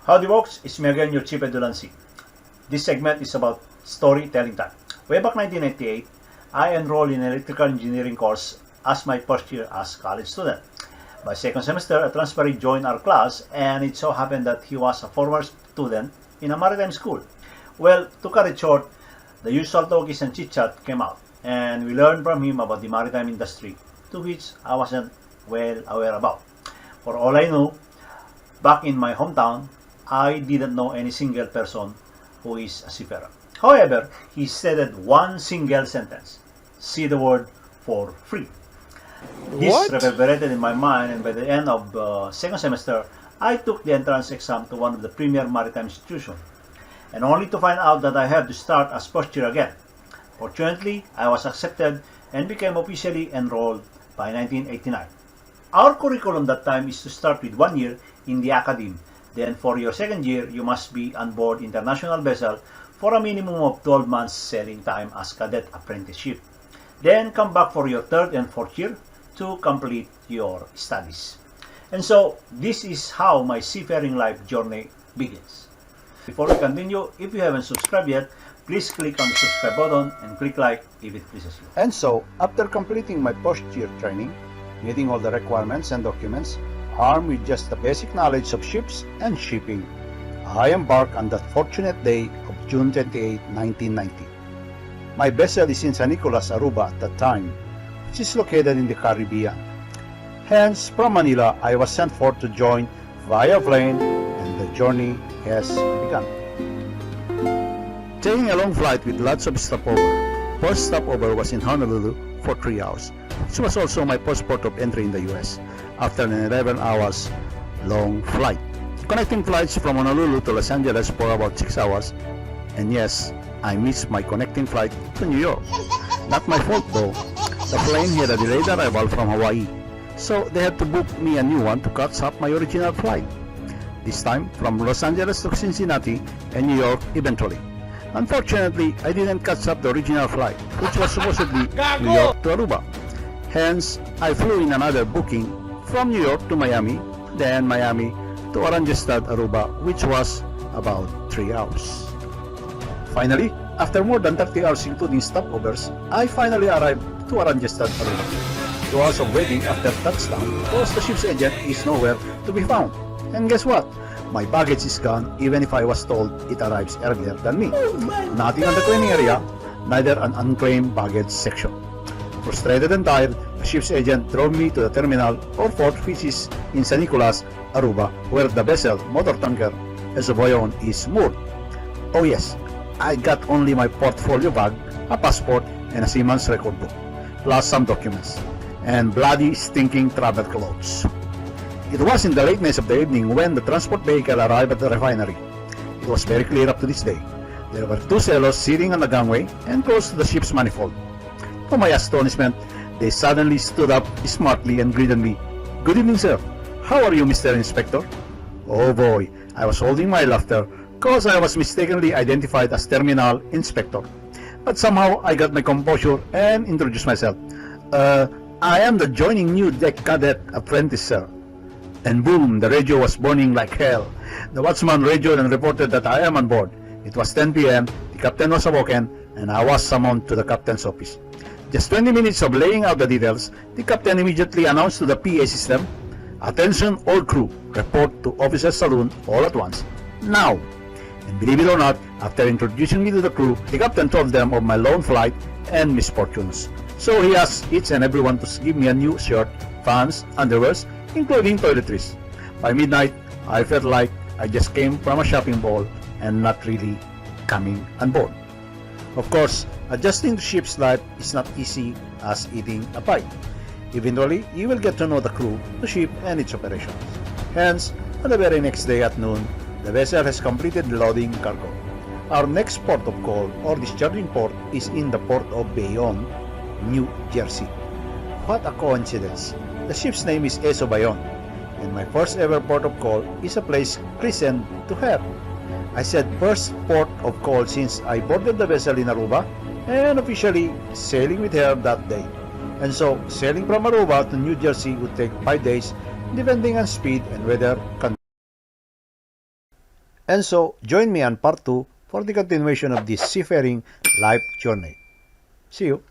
Howdy folks, it's me again, your Chief Edulancy. This segment is about storytelling time. Way back 1998, I enrolled in an electrical engineering course as my first year as college student. By second semester, a transferee joined our class, and it so happened that he was a former student in a maritime school. Well, to cut it short, the usual talkies and chit-chat came out, and we learned from him about the maritime industry, to which I wasn't well aware about. For all I knew, back in my hometown, I didn't know any single person who is a seafarer. However, he stated one single sentence: see the word for free. This reverberated in my mind, and by the end of the second semester, I took the entrance exam to one of the premier maritime institutions, and only to find out that I had to start as first year again. Fortunately, I was accepted and became officially enrolled by 1989. Our curriculum that time is to start with 1 year in the academy. Then for your second year, you must be on board international vessel for a minimum of 12 months sailing time as cadet apprenticeship. Then come back for your third and fourth year to complete your studies. And so, this is how my seafaring life journey begins. Before we continue, if you haven't subscribed yet, please click on the subscribe button and click like if it pleases you. And so, after completing my first year training, meeting all the requirements and documents, armed with just the basic knowledge of ships and shipping, I embarked on that fortunate day of June 28, 1990. My vessel is in Nicolas, Aruba at that time, which is located in the Caribbean. Hence, from Manila, I was sent forth to join via plane, and the journey has begun. Taking a long flight with lots of stopover. First stopover was in Honolulu for 3 hours, which was also my first port of entry in the US, after an 11 hours long flight. Connecting flights from Honolulu to Los Angeles for about 6 hours, and yes, I missed my connecting flight to New York. Not my fault though. The plane had a delayed arrival from Hawaii, so they had to book me a new one to catch up my original flight. This time from Los Angeles to Cincinnati and New York eventually. Unfortunately, I didn't catch up the original flight, which was supposedly New York to Aruba. Hence, I flew in another booking from New York to Miami, then Miami to Oranjestad, Aruba, which was about 3 hours. Finally, after more than 30 hours including stopovers, I finally arrived to Oranjestad, Aruba. 2 hours of waiting after touchdown because the ship's agent is nowhere to be found. And guess what? My baggage is gone even if I was told it arrives earlier than me. Nothing on the claiming area, neither an unclaimed baggage section. Frustrated and tired, the ship's agent drove me to the terminal or port, which is in San Nicolas, Aruba, where the vessel, motor tanker, Esobayon, is moored. Oh yes, I got only my portfolio bag, a passport, and a seaman's record book, plus some documents, and bloody stinking travel clothes. It was in the lateness of the evening when the transport vehicle arrived at the refinery. It was very clear up to this day. There were 2 sailors sitting on the gangway and close to the ship's manifold. To my astonishment, they suddenly stood up smartly and greeted me. "Good evening, sir. How are you, Mr. Inspector?" Oh boy, I was holding my laughter because I was mistakenly identified as Terminal Inspector. But somehow I got my composure and introduced myself. I am the joining new deck cadet apprentice, sir." And boom, the radio was burning like hell. The watchman radioed and reported that I am on board. It was 10 p.m., the captain was awoken, and I was summoned to the captain's office. Just 20 minutes of laying out the details, the captain immediately announced to the PA system, "Attention all crew, report to officer's saloon all at once, now." And believe it or not, after introducing me to the crew, the captain told them of my long flight and misfortunes. So he asked each and everyone to give me a new shirt, pants, underwears, including toiletries. By midnight, I felt like I just came from a shopping mall and not really coming on board. Of course, adjusting to ship's life is not easy as eating a bite. Eventually, you will get to know the crew, the ship, and its operations. Hence, on the very next day at noon, the vessel has completed loading cargo. Our next port of call or discharging port is in the port of Bayonne, New Jersey. What a coincidence! The ship's name is Esobayon, and my first ever port of call is a place christened to her. I said first port of call since I boarded the vessel in Aruba and officially sailing with her that day. And so, sailing from Aruba to New Jersey would take 5 days depending on speed and weather conditions. And so, join me on part 2 for the continuation of this seafaring life journey. See you!